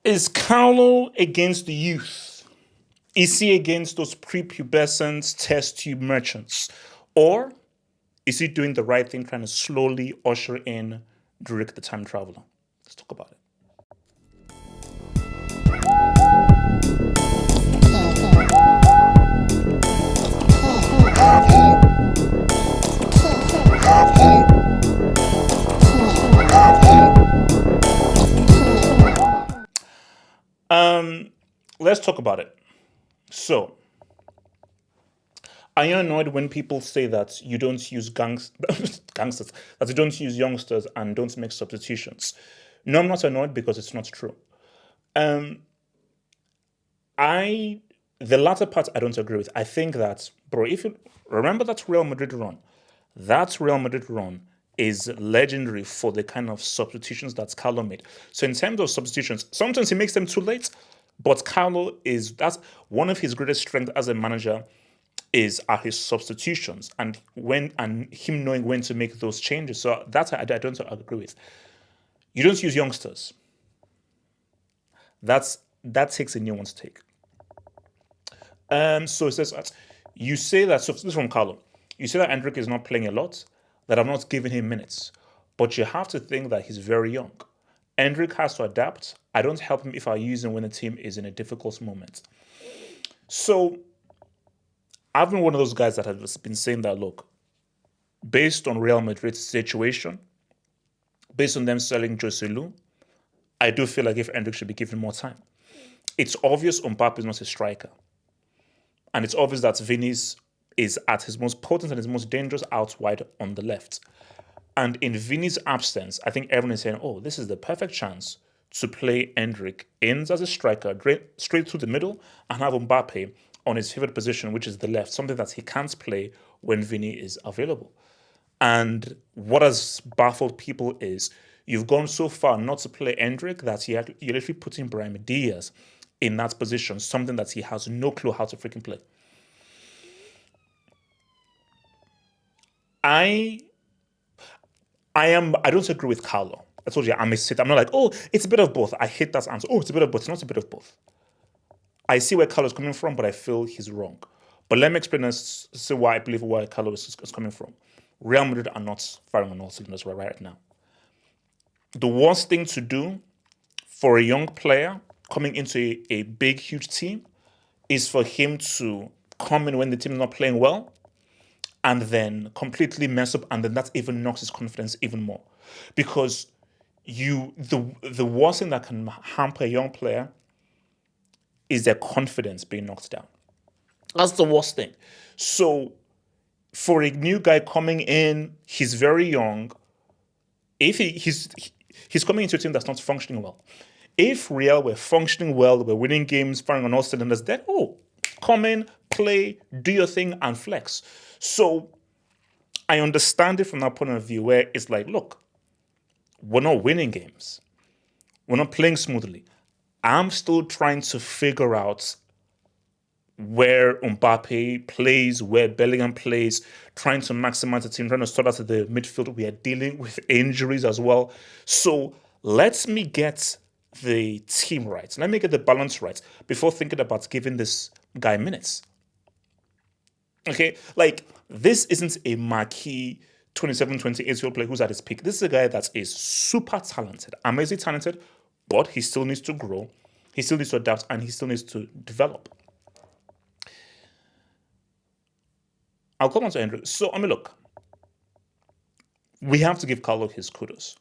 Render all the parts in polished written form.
Is Carlo against the youth? Is he against those prepubescent test tube merchants? Or is he doing the right thing, trying to slowly usher in Endrick the time traveler? Let's talk about it. Let's talk about it. So, are you annoyed when people say that you don't use gangsters, that you don't use youngsters and don't make substitutions? No, I'm not annoyed because it's not true. I The latter part I don't agree with. I think that, bro, if you remember that Real Madrid run is legendary for the kind of substitutions that Carlo made. So in terms of substitutions, sometimes he makes them too late, but that's one of his greatest strengths as a manager are his substitutions and him knowing when to make those changes. So that I don't agree with. You don't use youngsters. That takes a nuanced take. So it says you say that. So this is from Carlo. You say that Endrick is not playing a lot, that I'm not giving him minutes, but you have to think that he's very young. Endrick has to adapt. I don't help him if I use him when the team is in a difficult moment. So I've been one of those guys that has been saying that, look, based on Real Madrid's situation, based on them selling Joselu, I do feel like if Endrick should be given more time. It's obvious Mbappe is not a striker. And it's obvious that Vinny's is at his most potent and his most dangerous out wide on the left. And in Vinny's absence, I think everyone is saying, oh, this is the perfect chance to play Endrick in as a striker, straight through the middle, and have Mbappe on his favorite position, which is the left, something that he can't play when Vinny is available. And what has baffled people is you've gone so far not to play Endrick that you're literally putting Brahim Diaz in that position, something that he has no clue how to freaking play. I don't agree with Carlo. I told you I'm not like, oh, it's a bit of both. I hate that answer. Oh, it's a bit of both. It's not a bit of both. I see where Carlo's coming from, but I feel he's wrong. But let me explain this, see why I believe where Carlo is coming from. Real Madrid are not firing on all cylinders right now. The worst thing to do for a young player coming into a big, huge team is for him to come in when the team is not playing well and then completely mess up, and then that even knocks his confidence even more. Because the worst thing that can hamper a young player is their confidence being knocked down. That's the worst thing. So for a new guy coming in, he's very young. If he's coming into a team that's not functioning well. If Real were functioning well, we're winning games, firing on all cylinders, then come in, play, do your thing, and flex. So I understand it from that point of view where it's like, look, we're not winning games. We're not playing smoothly. I'm still trying to figure out where Mbappe plays, where Bellingham plays, trying to maximize the team, trying to sort out the midfield. We are dealing with injuries as well. So let me get the team right. Let me get the balance right before thinking about giving this guy minutes. Okay? Like, this isn't a marquee 27, 28-year-old player who's at his peak. This is a guy that is super talented, amazingly talented, but he still needs to grow. He still needs to adapt, and he still needs to develop. I'll come on to Endrick. So, look, we have to give Carlo his kudos.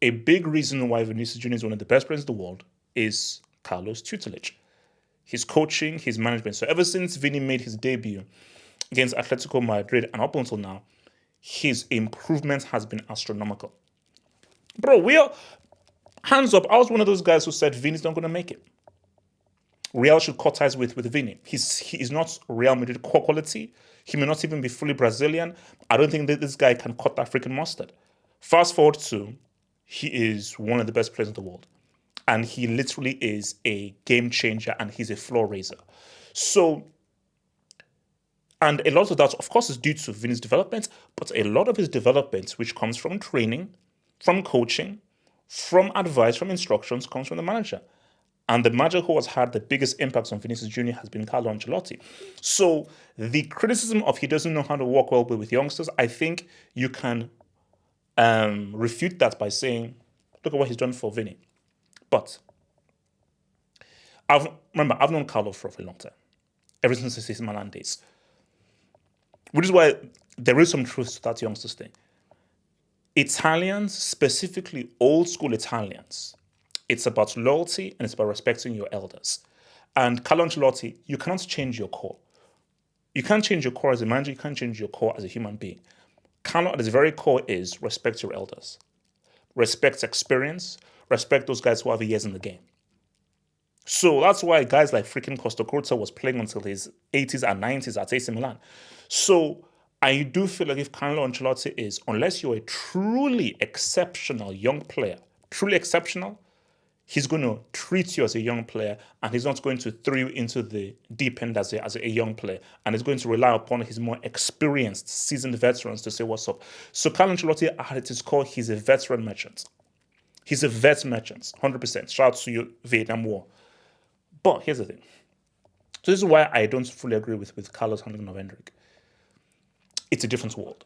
A big reason why Vinicius Jr. is one of the best players in the world is Carlo's tutelage, his coaching, his management. So ever since Vini made his debut against Atletico Madrid and up until now, his improvement has been astronomical. Bro, hands up, I was one of those guys who said Vini's not going to make it. Real should cut ties with Vini. He is not Real Madrid quality. He may not even be fully Brazilian. I don't think that this guy can cut that freaking mustard. Fast forward to, he is one of the best players in the world. And he literally is a game changer and he's a floor raiser. So, and a lot of that, of course, is due to Vini's development, but a lot of his development, which comes from training, from coaching, from advice, from instructions, comes from the manager. And the manager who has had the biggest impacts on Vinicius Jr. has been Carlo Ancelotti. So the criticism of he doesn't know how to work well with youngsters, I think you can refute that by saying, look at what he's done for Vinny. But I've known Carlo for a long time, ever since his Milan days. Which is why there is some truth to that youngsters thing. Italians, specifically old school Italians, it's about loyalty and it's about respecting your elders. And Carlo Ancelotti, you cannot change your core. You can't change your core as a manager, you can't change your core as a human being. Carlo at its very core is respect your elders. Respect experience, respect those guys who have years in the game. So that's why guys like freaking Costa Curta was playing until his 80s and 90s at AC Milan. So I do feel like if Carlo Ancelotti is, unless you're a truly exceptional young player, truly exceptional, he's going to treat you as a young player and he's not going to throw you into the deep end as a young player. And he's going to rely upon his more experienced, seasoned veterans to say what's up. So Carlo Ancelotti, at his core, he's a veteran merchant. He's a vet merchant, 100%. Shout out to you, Vietnam War. But here's the thing. So this is why I don't fully agree with Carlo's handling of Endrick. It's a different world.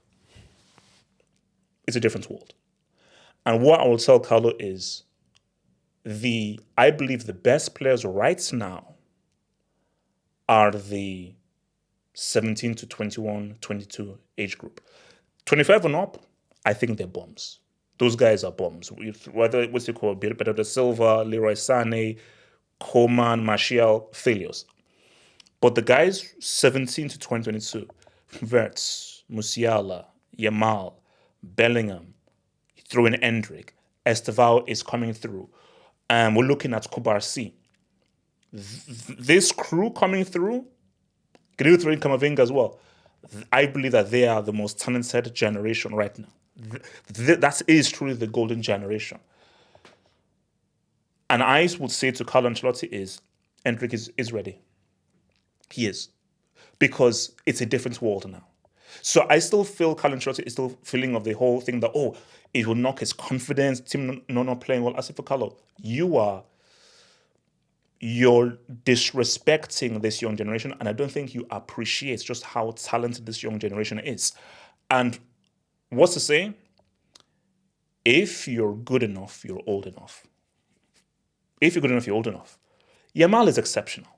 It's a different world. And what I will tell Carlo is I believe the best players right now are the 17 to 21, 22 age group. 25 and up, I think they're bombs. Those guys are bombs. Whether what's it called, Bernardo Silva, Leroy Sané, Coman, Martial, failures. But the guys 17 to 2022, Verts, Musiala, Yamal, Bellingham, throw in Endrick, Estevao is coming through. And we're looking at Kubarsi. This crew coming through, can you throw in Camavinga as well? I believe that they are the most talented generation right now. That is truly the golden generation. And I would say to Carlo Ancelotti is, Endrick is ready. He is. Because it's a different world now. So I still feel Carlo Ancelotti is still feeling of the whole thing that, it will knock his confidence, team not playing well. I said, for Carlo, you're disrespecting this young generation, and I don't think you appreciate just how talented this young generation is. And what's the saying? If you're good enough, you're old enough. If you're good enough, you're old enough. Yamal is exceptional.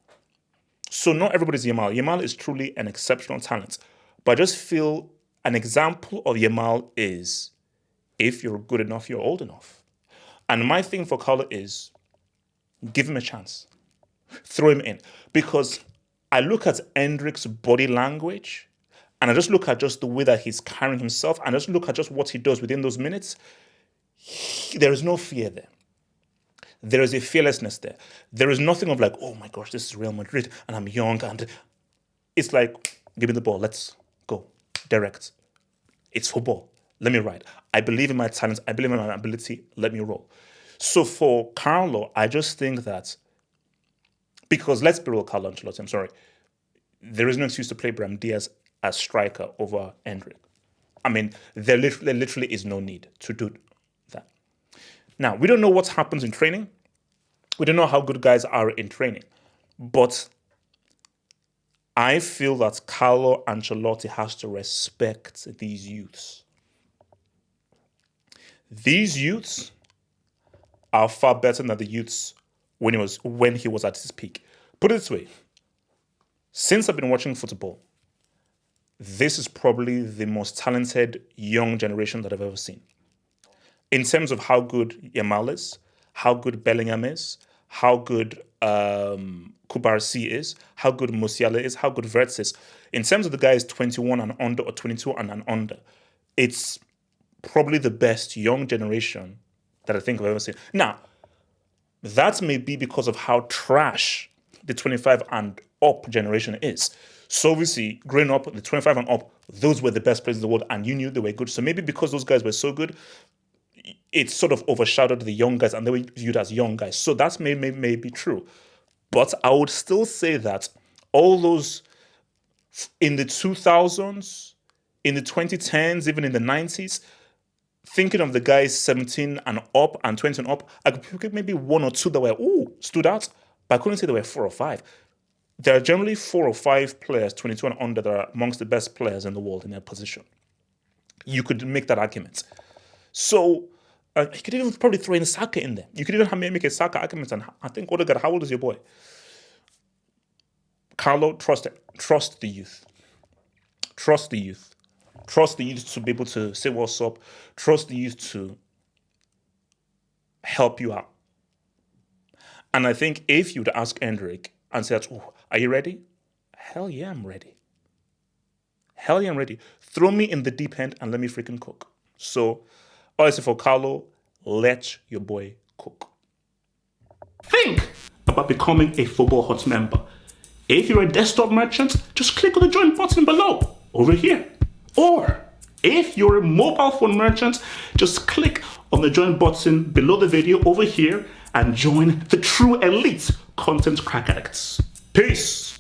So not everybody's Yamal. Yamal is truly an exceptional talent. But I just feel an example of Yamal is, if you're good enough, you're old enough. And my thing for Carlo is, give him a chance. Throw him in. Because I look at Endrick's body language, and I just look at just the way that he's carrying himself, and I just look at just what he does within those minutes. There is no fear there. There is a fearlessness there. There is nothing of like, oh my gosh, this is Real Madrid, and I'm young, and it's like, give me the ball, let's go. Direct. It's football. Let me ride. I believe in my talents. I believe in my ability. Let me roll. So for Carlo, I just think that, because let's be real, Carlo Ancelotti, I'm sorry, there is no excuse to play Brahim Diaz as striker over Endrick. I mean, there literally is no need to do that. Now, we don't know what happens in training. We don't know how good guys are in training. But I feel that Carlo Ancelotti has to respect these youths. These youths are far better than the youths when he was at his peak. Put it this way. Since I've been watching football, this is probably the most talented young generation that I've ever seen. In terms of how good Yamal is, how good Bellingham is, how good Kubarsi is, how good Musiala is, how good Verts is. In terms of the guys 21 and under or 22 and under, it's probably the best young generation that I think I've ever seen. Now, that may be because of how trash the 25 and up generation is. So obviously, growing up, the 25 and up, those were the best players in the world, and you knew they were good. So maybe because those guys were so good, it sort of overshadowed the young guys, and they were viewed as young guys. So that may be true. But I would still say that all those in the 2000s, in the 2010s, even in the 90s, thinking of the guys 17 and up and 20 and up, I could pick maybe one or two that were, stood out, but I couldn't say there were 4 or 5. There are generally 4 or 5 players, 22 and under, that are amongst the best players in the world in their position. You could make that argument. So you could even probably throw in Saka in there. You could even make a Saka argument. And I think, Odegaard, how old is your boy? Carlo, trust the youth. Trust the youth. Trust the youth to be able to say what's up. Trust the youth to help you out. And I think if you'd ask Endrick and said, are you ready? Hell yeah, I'm ready. Hell yeah, I'm ready. Throw me in the deep end and let me freaking cook. So, honestly, for Carlo, let your boy cook. Think about becoming a Football Hut member. If you're a desktop merchant, just click on the join button below, over here. Or if you're a mobile phone merchant, just click on the join button below the video over here and join the true elite content crack addicts. Peace.